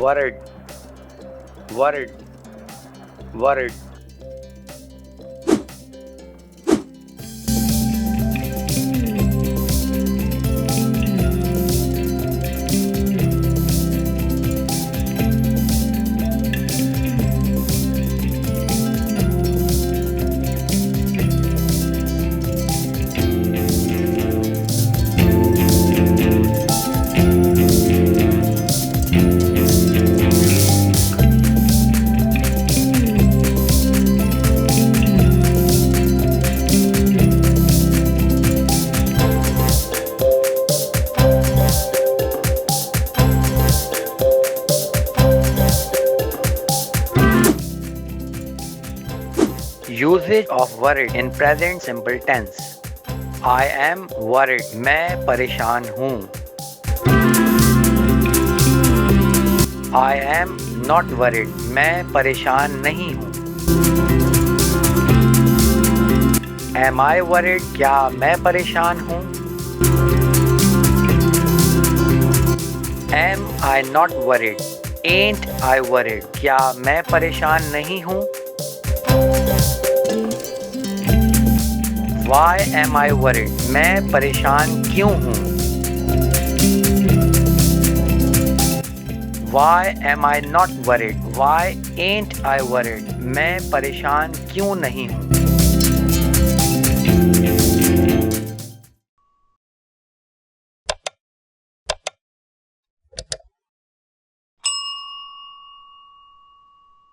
worried, worried, worried. Usage of worried in present simple tense. I am worried. मैं परेशान हूँ. I am not worried. मैं परेशान नहीं हूँ. Am I worried? क्या मैं परेशान हूँ? Am I not worried? Ain't I worried? क्या मैं परेशान नहीं हूँ? Why am I worried? मैं परेशान क्यों हूँ? Why am I not worried? Why ain't I worried? मैं परेशान क्यों नहीं हूँ?